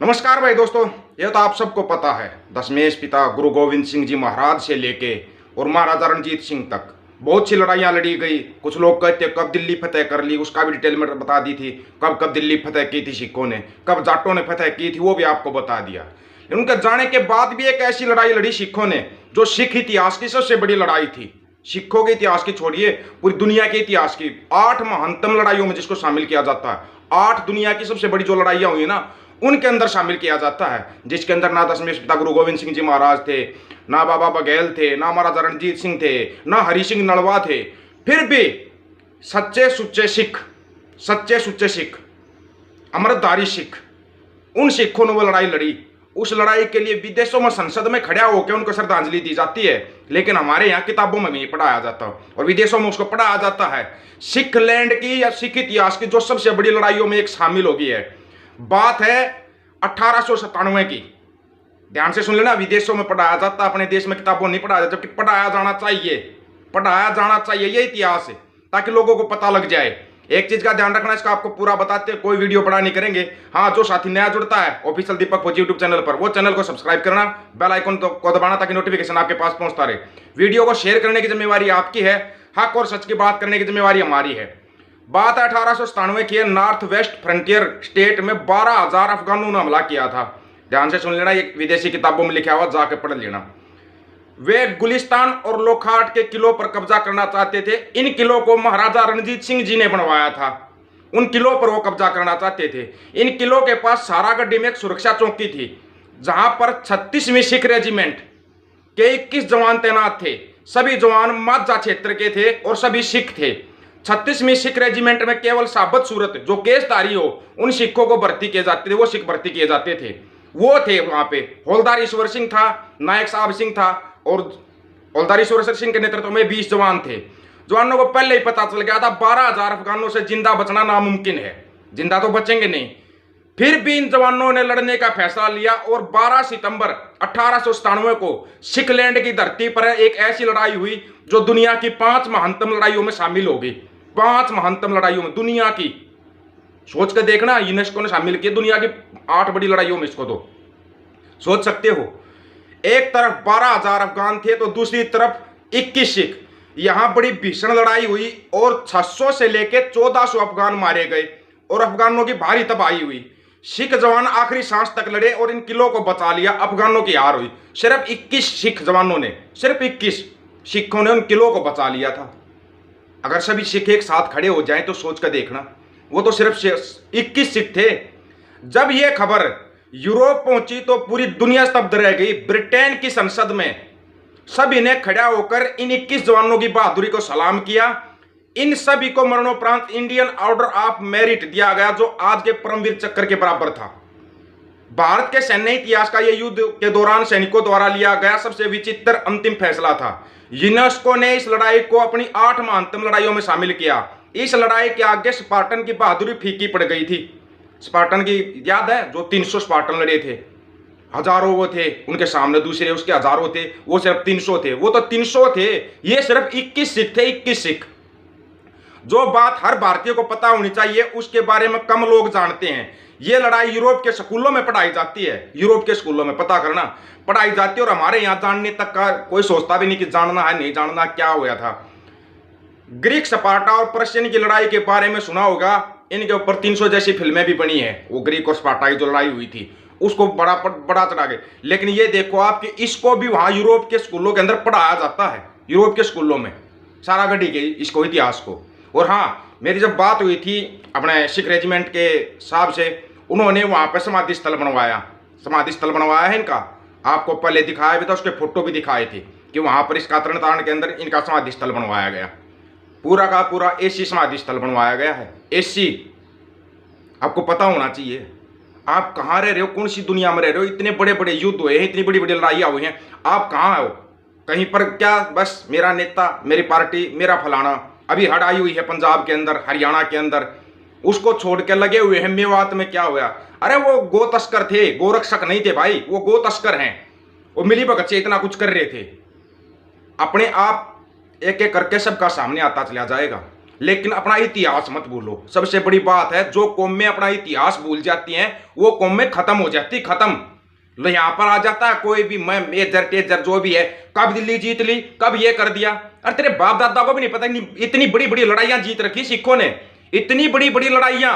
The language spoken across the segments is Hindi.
नमस्कार भाई दोस्तों, ये तो आप सबको पता है दशमेश पिता गुरु गोविंद सिंह जी महाराज से लेके और महाराजा रणजीत सिंह तक बहुत सी लड़ाइयाँ लड़ी गई। कुछ लोग कहते कब दिल्ली फतेह कर ली, उसका भी डिटेल में बता दी थी। कब कब दिल्ली फतेह की थी सिखों ने, कब जाटों ने फतेह की थी, वो भी आपको बता दिया। उनके जाने के बाद भी एक ऐसी लड़ाई लड़ी सिखों ने जो सिख इतिहास की सबसे बड़ी लड़ाई थी। सिखों के इतिहास की छोड़िए, पूरी दुनिया के इतिहास की 8 महानतम लड़ाइयों में जिसको शामिल किया जाता है, 8 दुनिया की सबसे बड़ी जो लड़ाइयाँ हुई ना उनके अंदर शामिल किया जाता है। जिसके अंदर ना दशमेश पिता गुरु गोविंद सिंह जी महाराज थे, ना बाबा बघेल थे, ना महाराजा रणजीत सिंह थे, ना हरि सिंह नलवा थे। फिर भी सच्चे सुच्चे सिख, अमृतधारी सिख, उन सिखों ने वो लड़ाई लड़ी। उस लड़ाई के लिए विदेशों में संसद में खड़ा होकर उनको श्रद्धांजलि दी जाती है, लेकिन हमारे यहाँ किताबों में भी पढ़ाया जाता है और विदेशों में उसको पढ़ाया जाता है। सिख लैंड की या सिख इतिहास की जो सबसे बड़ी लड़ाइयों में एक शामिल होगी है। बात है 1897 की। ध्यान से सुन लेना, विदेशों में पढ़ाया जाता, अपने देश में किताबों नहीं पढ़ाया जाता, जबकि पढ़ाया जाना चाहिए। ये इतिहास है ताकि लोगों को पता लग जाए। एक चीज का ध्यान रखना, इसका आपको पूरा बताते हैं, कोई वीडियो बड़ा नहीं करेंगे। हाँ, जो साथी नया जुड़ता है ऑफिशियल दीपक फौजी यूट्यूब चैनल पर, वो चैनल को सब्सक्राइब करना, बेल आइकन को दबाना ताकि नोटिफिकेशन आपके पास पहुंचता रहे। वीडियो को शेयर करने की जिम्मेवारी आपकी है, हक और सच की बात करने की जिम्मेवारी हमारी है। बात 1897 की, नॉर्थ वेस्ट फ्रंटियर स्टेट में 12,000 अफगानों ने हमला किया था। ध्यान से सुन लेना, एक विदेशी किताबों में लिखा हुआ, जाके पढ़ लेना। वे गुलिस्तान और लोखाट के किलों पर कब्जा करना चाहते थे। इन किलों को महाराजा रणजीत सिंह जी ने बनवाया था। उन किलों पर वो कब्जा करना चाहते थे। इन किलों के पास सारागढ़ी में एक सुरक्षा चौकी थी, जहां पर 36वीं सिख रेजिमेंट के 21 जवान तैनात थे। सभी जवान माझा क्षेत्र के थे और सभी सिख थे। 36वीं सिख रेजिमेंट में केवल साबत सूरत जो केसधारी हो उन सिखों को भर्ती किए जाते थे, वो सिख भर्ती किए जाते थे। वो थे वहां पे हौलदार ईश्वर सिंह था, नायक साहब सिंह था और हौलदार ईश्वर सिंह के नेतृत्व में 20 जवान थे। जवानों को पहले ही पता चल गया था 12,000 अफगानों से जिंदा बचना नामुमकिन है, जिंदा तो बचेंगे नहीं। फिर भी इन जवानों ने लड़ने का फैसला लिया और 12 सितंबर 1897 को सिखलैंड की धरती पर एक ऐसी लड़ाई हुई जो दुनिया की 5 महानतम लड़ाइयों में शामिल होगी। 5 महानतम लड़ाइयों में दुनिया की, सोच कर देखना, यूनेस्को ने शामिल किया दुनिया की 8 बड़ी लड़ाइयों में। इसको तो सोच सकते हो, एक तरफ 12,000 अफगान थे तो दूसरी तरफ 21 सिख। यहां बड़ी भीषण लड़ाई हुई और 600 से लेकर 1400 अफगान मारे गए और अफगानों की भारी तबाही हुई। सिख जवान आखिरी सांस तक लड़े और इन किलों को बचा लिया। अफगानों की हार हुई। सिर्फ 21 सिख जवानों ने, सिर्फ 21 सिखों ने उन किलों को बचा लिया था। अगर सभी सिख एक साथ खड़े हो जाएं तो सोच कर देखना, वो तो सिर्फ 21 सिख थे। जब यह खबर यूरोप पहुंची तो पूरी दुनिया स्तब्ध रह गई। ब्रिटेन की संसद में सभी ने खड़ा होकर इन 21 जवानों की बहादुरी को सलाम किया। इन सभी को मरणोपरांत इंडियन ऑर्डर ऑफ मेरिट दिया गया, जो आज के परमवीर चक्र के बराबर था। भारत के सैन्य इतिहास का यह युद्ध के दौरान सैनिकों द्वारा लिया गया सबसे विचित्र अंतिम फैसला था। यूनेस्को ने इस लड़ाई को अपनी 8 महानतम लड़ाइयों में शामिल किया। इस लड़ाई के आगे स्पार्टन की बहादुरी फीकी पड़ गई थी। स्पार्टन की याद है, जो 300 स्पार्टन लड़े थे, हजारों वो थे उनके सामने, दूसरे उसके हजारों थे, वो सिर्फ 300 थे। वो तो 300 थे, ये सिर्फ 21 सिख थे, 21 सिख। जो बात हर भारतीय को पता होनी चाहिए उसके बारे में कम लोग जानते हैं। ये लड़ाई यूरोप के स्कूलों में पढ़ाई जाती है, यूरोप के स्कूलों में पता करना पढ़ाई जाती है, और हमारे यहाँ जानने तक का कोई सोचता भी नहीं कि जानना है नहीं जानना क्या हुआ था। ग्रीक, स्पार्टा और पर्शियन की लड़ाई के बारे में सुना होगा। इनके ऊपर 300 जैसी फिल्में भी बनी है। वो ग्रीक और स्पार्टा की जो लड़ाई हुई थी उसको बड़ा चढ़ा गए। लेकिन ये देखो आप कि इसको भी वहां यूरोप के स्कूलों के अंदर पढ़ाया जाता है, यूरोप के स्कूलों में सारागढ़ी के इसको इतिहास को। और हाँ, मेरी जब बात हुई थी अपने सिख रेजिमेंट के साहब से, उन्होंने वहां पर समाधि स्थल बनवाया है इनका। आपको पहले दिखाया भी था, उसके फोटो भी दिखाए थे कि वहां पर इस तरन तारण के अंदर इनका समाधि स्थल बनवाया गया। पूरा का पूरा एसी समाधि स्थल बनवाया गया है। एसी, आपको पता होना चाहिए आप कहाँ रह रहे हो, कौन सी दुनिया में रह रहे हो। इतने बड़े बड़े युद्ध हुए हैं, इतनी बड़ी बड़ी लड़ाइयाँ हुई हैं, आप कहाँ हो? कहीं पर क्या बस मेरा नेता, मेरी पार्टी, मेरा फलाना। अभी हड़ आई हुई है पंजाब के अंदर, हरियाणा के अंदर, उसको छोड़ के लगे हुए हैं मेवात में। क्या हुआ? अरे वो गो तस्कर थे, गोरक्षक नहीं थे भाई, वो गो तस्कर हैं। वो मिली भगत से इतना कुछ कर रहे थे। अपने आप एक एक करके सबका सामने आता चला जाएगा। लेकिन अपना इतिहास मत भूलो। सबसे बड़ी बात है, जो कौमें अपना इतिहास भूल जाती हैं वो कौमें खत्म हो जाती, खत्म। लो यहां पर आ जाता है कोई भी, मैं मेजर टेजर जो भी है, कब दिल्ली जीत ली, कब ये कर दिया। अरे तेरे बाप दादा को भी नहीं पता, इतनी बड़ी बड़ी लड़ाइयां जीत रखी सिखों ने, इतनी बड़ी बड़ी लड़ाइयां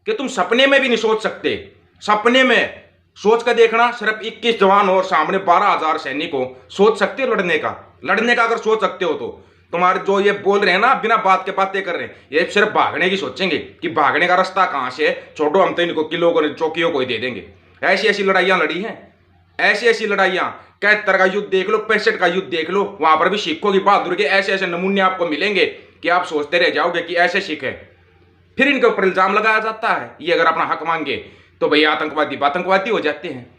कि तुम सपने में भी नहीं सोच सकते। सपने में सोच कर देखना, सिर्फ 21 जवान और सामने 12,000 सैनिक हो, सोच सकते हो लड़ने का? लड़ने का अगर सोच सकते हो तो तुम्हारे जो ये बोल रहे हैं ना, बिना बात के बातें कर रहे हैं, ये सिर्फ भागने की सोचेंगे कि भागने का रास्ता कहां से है, छोड़ो हम तो इनको किलो को चौकियों को ही दे देंगे। ऐसी ऐसी लड़ाइयां लड़ी हैं, ऐसी ऐसी लड़ाइयां। 71 का युद्ध देख लो, 65 का युद्ध देख लो, वहां पर भी सिखों की बहादुरी के ऐसे ऐसे नमूने आपको मिलेंगे कि आप सोचते रह जाओगे कि ऐसे सिख है। फिर इनके ऊपर इल्जाम लगाया जाता है, ये अगर अपना हक मांगे तो भैया आतंकवादी हो जाते हैं।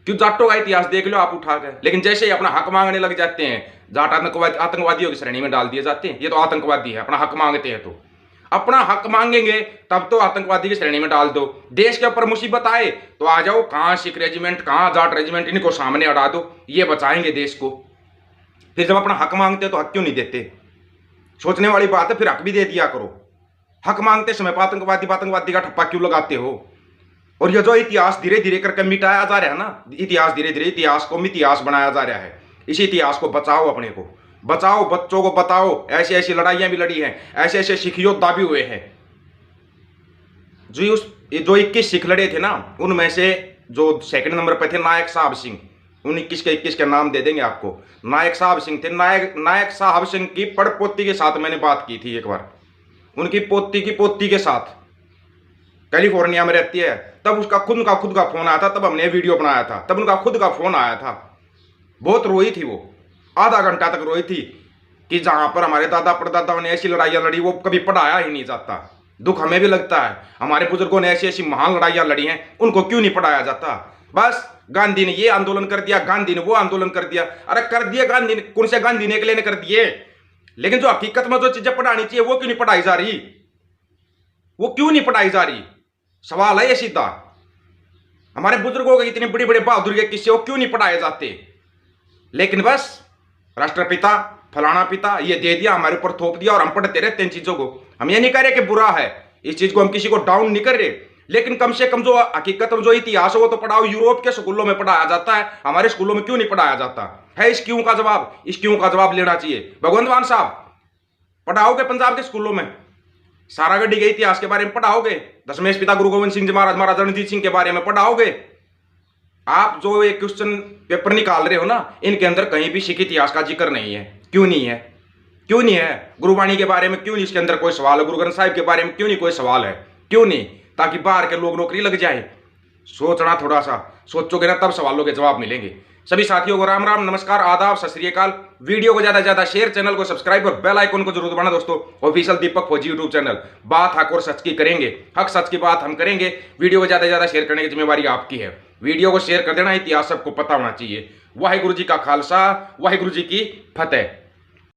क्यों? जाटों का इतिहास देख लो आप उठा कर, लेकिन जैसे ही अपना हक मांगने लग जाते हैं, जाट आतंकवादियों की श्रेणी में डाल दिए जाते हैं। ये तो आतंकवादी है, अपना हक मांगते हैं तो अपना हक मांगेंगे तब तो आतंकवादी की श्रेणी में डाल दो। देश के ऊपर मुसीबत आए तो आ जाओ, कहां सिख रेजिमेंट, कहां जाट रेजिमेंट, इनको सामने अड़ा दो, ये बचाएंगे देश को। फिर जब अपना हक मांगते हो तो हक क्यों नहीं देते? सोचने वाली बात है, फिर हक भी दे दिया करो। हक मांगते समय आतंकवादी का ठप्पा क्यों लगाते हो? और ये जो इतिहास धीरे धीरे करके मिटाया जा रहा है ना, इतिहास धीरे धीरे इतिहास को मितिहास बनाया जा रहा है। इसी इतिहास को बचाओ, अपने को बचाओ, बच्चों को बताओ। ऐसी ऐसी लड़ाइयां भी लड़ी हैं, ऐसे ऐसे सिख योद्धा भी हुए हैं। जो 21 सिख लड़े थे ना, उनमें से जो सेकंड नंबर पे थे नायक साहब सिंह, उन 21 के नाम दे देंगे आपको। नायक साहब सिंह थे। नायक साहब सिंह की पड़पोती के साथ मैंने बात की थी एक बार, उनकी पोती की पोती के साथ, कैलिफोर्निया में रहती है। तब उसका खुद का फोन आया था, तब हमने वीडियो बनाया था, तब उनका खुद का फोन आया था। बहुत रोई थी वो, आधा घंटा तक रोई थी कि जहां पर हमारे दादा परदादाओं ने ऐसी लड़ाइयां लड़ी वो कभी पढ़ाया ही नहीं जाता। दुख हमें भी लगता है, हमारे बुजुर्गों ने ऐसी ऐसी महान लड़ाइयां लड़ी हैं, उनको क्यों नहीं पढ़ाया जाता? बस गांधी ने ये आंदोलन कर दिया, गांधी ने वो आंदोलन कर दिया। अरे कर दिए गांधी ने, कौन से गांधी ने अकेले ने कर दिए? लेकिन जो हकीकत में जो चीजें पढ़ानी चाहिए वो क्यों नहीं पढ़ाई जा रही? वो क्यों नहीं पढ़ाई जा रही? सवाल है ये सीधा। हमारे बुजुर्गों के इतने बड़े बड़े बहादुर के किस्से वो क्यों नहीं पढ़ाए जाते? लेकिन बस राष्ट्रपिता फलाना पिता ये दे दिया, हमारे ऊपर थोप दिया और हम पढ़ते रहते हैं इन चीजों को। हम ये नहीं कह रहे कि बुरा है, इस चीज को हम किसी को डाउन नहीं कर रहे, लेकिन कम से कम जो हकीकत जो इतिहास है वो तो पढ़ाओ। यूरोप के स्कूलों में पढ़ाया जाता है, हमारे स्कूलों में क्यों नहीं पढ़ाया जाता है? इस क्यों का जवाब लेना चाहिए। भगवंत मान साहब, पढ़ाओगे पंजाब के स्कूलों में सारागढ़ी के इतिहास के बारे में पढ़ाओगे? दशमेश पिता गुरु गोविंद सिंह जी महाराज, महाराजा रणजीत सिंह के बारे में पढ़ाओगे? आप जो ये क्वेश्चन पेपर निकाल रहे हो ना, इनके अंदर कहीं भी सिख इतिहास का जिक्र नहीं है। क्यों नहीं है? क्यों नहीं है? गुरुवाणी के बारे में क्यों नहीं इसके अंदर कोई सवाल है? गुरु ग्रंथ साहिब के बारे में क्यों नहीं कोई सवाल है? क्यों नहीं? ताकि बाहर के लोग नौकरी लग जाए। सोचना, थोड़ा सा सोचोगे ना तब सवालों के जवाब मिलेंगे। सभी साथियों को राम राम, नमस्कार, आदाब, सत श्री अकाल। वीडियो को ज्यादा से ज्यादा शेयर, चैनल को सब्सक्राइब और बेल आइकन को जरूर दबाना दोस्तों। ऑफिशियल दीपक फौजी यूट्यूब चैनल। बात हक और सच की करेंगे, हक सच की बात हम करेंगे। वीडियो को ज्यादा से ज्यादा शेयर करने की जिम्मेवारी आपकी है। वीडियो को शेयर कर देना, इतिहास सबको पता होना चाहिए। वाहिगुरु जी का खालसा, वाहिगुरु जी की फतेह।